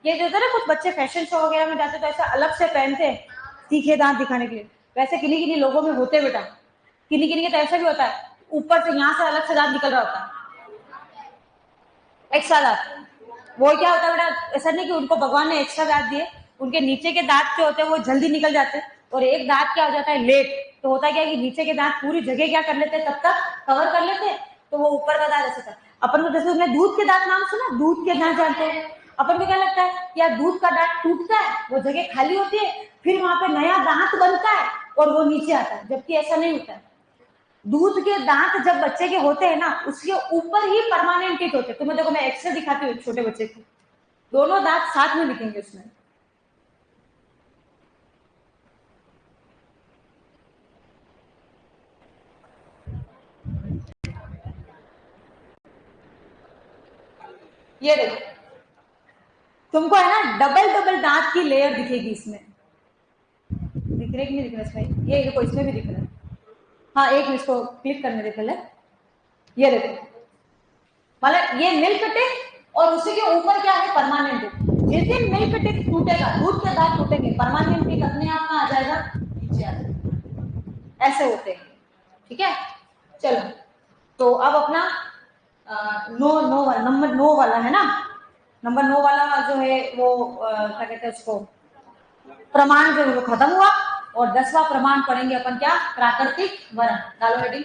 ये जो होता है ना, कुछ बच्चे फैशन शो वगैरह में जाते तो ऐसा अलग से पहनते हैं तीखे दांत दिखाने के लिए, वैसे किन्हीं किन्हीं लोगों में होते बेटा, किन्हीं किन्हीं के तो ऐसा भी होता है, ऊपर से यहाँ से अलग से दांत निकल रहा होता है, एक्स्ट्रा दांत। वो क्या होता है बेटा, ऐसा नहीं कि उनको भगवान ने एक्स्ट्रा दांत दिए, उनके नीचे के दांत जो होते हैं वो जल्दी निकल जाते हैं, और एक दांत क्या हो जाता है लेट, तो होता क्या है कि नीचे के दांत पूरी जगह क्या कर लेते हैं, तब तक कवर कर लेते हैं, तो वो ऊपर का दांत ऐसा था। अपन को जैसे उसने दूध के दांत नाम सुना, दूध के दांत जानते हैं, अपन को क्या लगता है यार दूध का दांत टूटता है, वो जगह खाली होती है, फिर वहां पे नया दांत बनता है और वो नीचे आता है, जबकि ऐसा नहीं होता है। दूध के दांत जब बच्चे के होते हैं ना, उसके ऊपर ही परमानेंट टीथ होते हैं। तुम्हें देखो मैं एक्सरे दिखाती हूँ छोटे बच्चे की, दोनों दांत साथ में दिखेंगे उसमें। ये देखो, तुमको है ना डबल डबल दांत की लेयर दिखेगी इसमें, दिख रहा है कि नहीं दिख रहा इसमें, ये देखो इसमें भी दिख रहा है। हाँ एक मिनट, इसको क्लिक करने दे पहले। ये देखो, मतलब ये मिल्क टिप और उसी के ऊपर क्या है, परमानेंट टिप। जिस दिन मिल्क टिप टूटेगा, दूध के दांत टूटेंगे, परमानेंट टिप अपने आप कहाँ आ जाएगा, नीचे आ जाएगा। ऐसे होते हैं, ठीक है। चलो, तो अब अपना नो नो वाला, नंबर 9 वाला है ना, नंबर 9 वाला जो है वो क्या कहते हैं उसको, प्रमाण जो है वो खत्म हुआ, और 10वां प्रमाण पढ़ेंगे अपन क्या, प्राकृतिक वर्ण। डालो हेडिंग।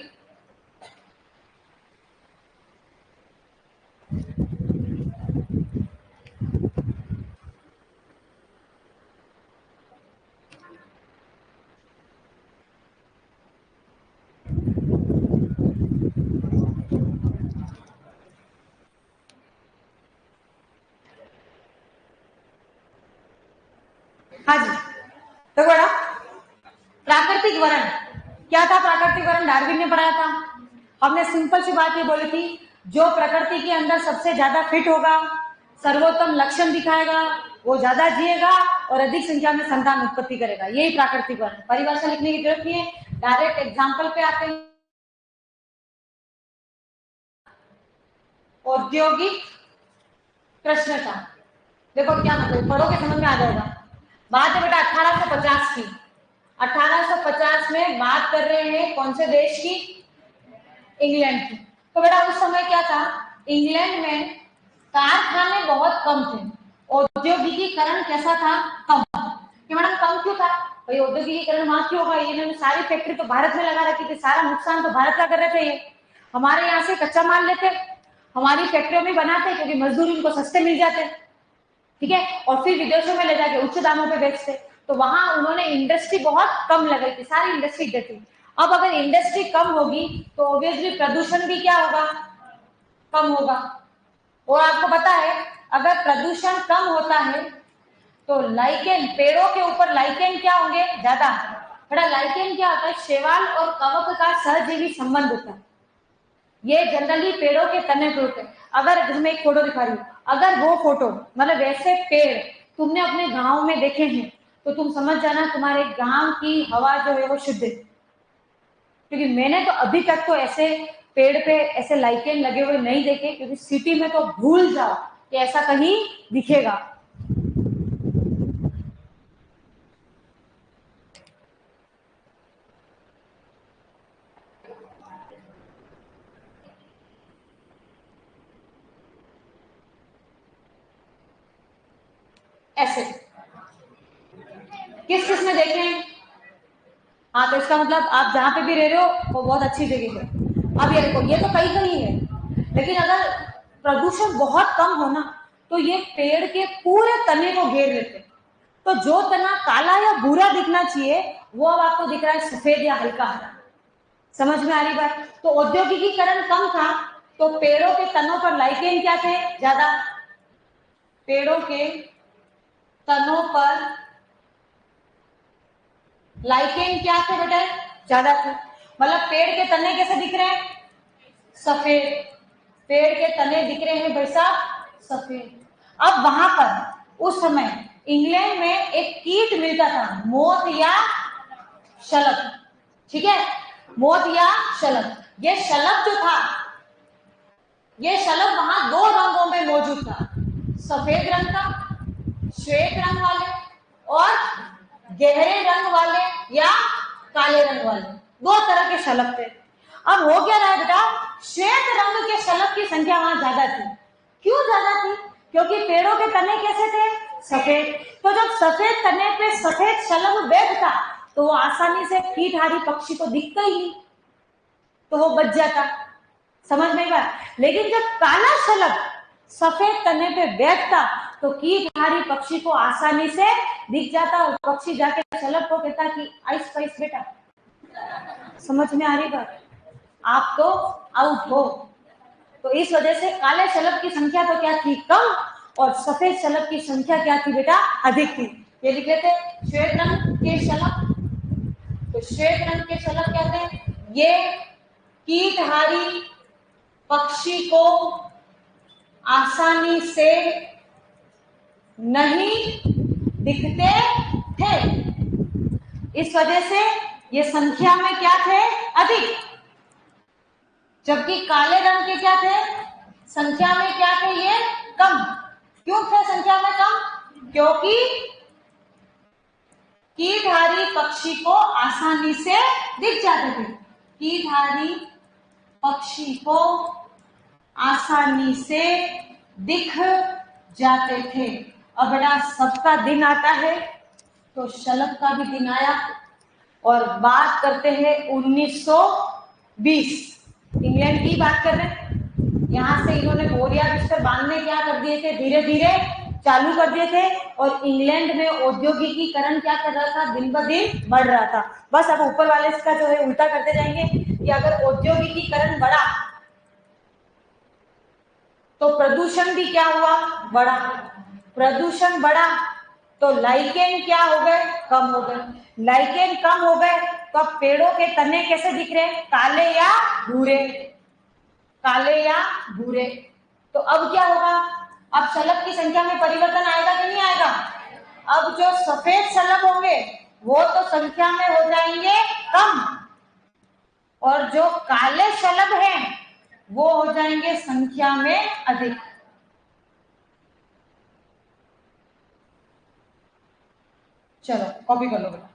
हाँ जी, तो बड़ा प्राकृतिक वर्ण क्या था, प्राकृतिक वर्ण डार्विन ने पढ़ाया था। हमने सिंपल सी बात ये बोली थी, जो प्रकृति के अंदर सबसे ज्यादा फिट होगा, सर्वोत्तम लक्षण दिखाएगा, वो ज्यादा जिएगा और अधिक संख्या में संतान उत्पत्ति करेगा, यही प्राकृतिक वर्ण। परिभाषा लिखने की जरूरत नहीं है, डायरेक्ट एग्जाम्पल पे आते हैं। औद्योगिक कृष्णता, देखो क्या मतलब, पढ़ोगे समझ में आ जाएगा। बात है बेटा 1850 की। 1850 में बात कर रहे हैं कौन से देश की, इंग्लैंड की। तो बेटा उस समय क्या था, इंग्लैंड में कारखाने बहुत कम थे, औद्योगिकीकरण कैसा था, कम। कि मैडम कम क्यों था, भाई औद्योगिकीकरण वहां क्यों होगा, इन्होंने सारी फैक्ट्री तो भारत में लगा रखी थी, सारा नुकसान तो भारत का कर रहे थे ये। हमारे यहाँ से कच्चा माल लेते, हमारी फैक्ट्रियों में बनाते, क्योंकि मजदूर इनको सस्ते मिल जाते, ठीक है, और फिर विदेशों में ले जाके उच्च दामों पे बेचते। तो वहां उन्होंने इंडस्ट्री बहुत कम लगाई थी, सारी इंडस्ट्री इधर थी। अब अगर इंडस्ट्री कम होगी तो ऑब्वियसली प्रदूषण भी क्या होगा, कम होगा। और आपको पता है अगर प्रदूषण कम होता है तो लाइकेन, पेड़ों के ऊपर लाइकेन क्या होंगे, ज्यादा। बड़ा लाइकेन क्या होता है, शैवाल और कवक का सहजीवी संबंध होता है। ये जनरली पेड़ों के तने पे होते हैं। अगर मैं एक फोटो दिखा रही हूँ, अगर वो फोटो मतलब वैसे पेड़ तुमने अपने गांव में देखे हैं तो तुम समझ जाना तुम्हारे गांव की हवा जो है वो शुद्ध है। क्योंकि मैंने तो अभी तक तो ऐसे पेड़ पे ऐसे लाइकेन लगे हुए नहीं देखे, क्योंकि सिटी में तो भूल जाओ कि ऐसा कहीं दिखेगा। ऐसे किस किस में देखे हैं, हाँ तो इसका मतलब आप जहां पे भी रह रहे हो वो बहुत अच्छी जगह है। अब ये देखो, ये तो कहीं कहीं है, लेकिन अगर प्रदूषण बहुत कम हो ना तो ये पेड़ के पूरे तने को घेर लेते हैं। तो जो तना काला या भूरा दिखना चाहिए वो अब आपको दिख रहा है सफेद या हल्का हरा। समझ में आ रही बात। तो औद्योगिकीकरण कम था तो पेड़ों के तनों पर लाइकेन क्या थे, ज्यादा। पेड़ों के तनों पर लाइकेन क्या थे बेटा, ज्यादा थे। मतलब पेड़ के तने कैसे दिख रहे हैं, सफेद। पेड़ के तने दिख रहे हैं भाई साहब सफेद। अब वहां पर उस समय इंग्लैंड में एक कीट मिलता था, मोत या शलभ, ठीक है, मोत या शलभ। ये शलभ जो था, ये शलभ वहां दो रंगों में मौजूद था, सफेद रंग का, श्वेत रंग वाले, और गहरे रंग वाले या काले रंग वाले, दो तरह के शलभ थे। अब हो क्या रहा है बेटा, श्वेत रंग के शलभ की संख्या वहां ज्यादा थी। क्यों ज्यादा थी, क्योंकि पेड़ों के तने कैसे थे? सफेद। तो जब सफेद तने पे सफेद शलभ बैठता तो वो आसानी से कीटहारी पक्षी को दिखता ही नहीं, तो वो बच जाता। समझ में बात? लेकिन जब काला शलभ सफेद तने पे बैठता तो कीटहारी पक्षी को आसानी से दिख जाता और पक्षी जाके शलभ को कहता कि आइस पाइस बेटा। समझ में आ रही बात? आप तो आउट हो। तो इस वजह से काले शलभ की संख्या तो क्या थी? कम, और सफेद शलभ की संख्या क्या थी बेटा? अधिक थी। ये लिख लेते श्वेत रंग के शलभ। तो श्वेत रंग के शलभ कहते हैं ये कीटहारी पक्षी को आसानी से नहीं दिखते थे, इस वजह से ये संख्या में क्या थे? अधिक। जबकि काले रंग के क्या थे? संख्या में क्या थे? ये कम। क्यों थे संख्या में कम? क्योंकि कीटहारी पक्षी को आसानी से दिख जाते थे। कीटहारी पक्षी को आसानी से दिख जाते थे। अब बेटा सबका दिन आता है तो शलभ का भी दिन आया, और बात करते हैं 1920। इंग्लैंड की बात कर रहे हैं। यहाँ से इन्होंने बोरिया बिस्तर बांधने क्या कर दिए थे? धीरे धीरे चालू कर दिए थे। और इंग्लैंड में औद्योगिकीकरण क्या कर रहा था? दिन ब दिन बढ़ रहा था। बस अब ऊपर वाले इसका जो है उल्टा करते जाएंगे कि अगर औद्योगिकीकरण बढ़ा तो प्रदूषण भी क्या हुआ? बढ़ा। प्रदूषण बढ़ा तो लाइकेन क्या हो गए? कम हो गए। लाइकेन कम हो गए तो अब पेड़ों के तने कैसे दिख रहे? काले या भूरे? काले या भूरे। तो अब क्या होगा? अब शलभ की संख्या में परिवर्तन आएगा कि नहीं आएगा? अब जो सफेद शलभ होंगे वो तो संख्या में हो जाएंगे कम, और जो काले शलभ हैं वो हो जाएंगे संख्या में अधिक। चलो कॉपी कर लो बेटा।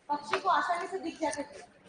पक्षी को आसानी से दिख जाते थे।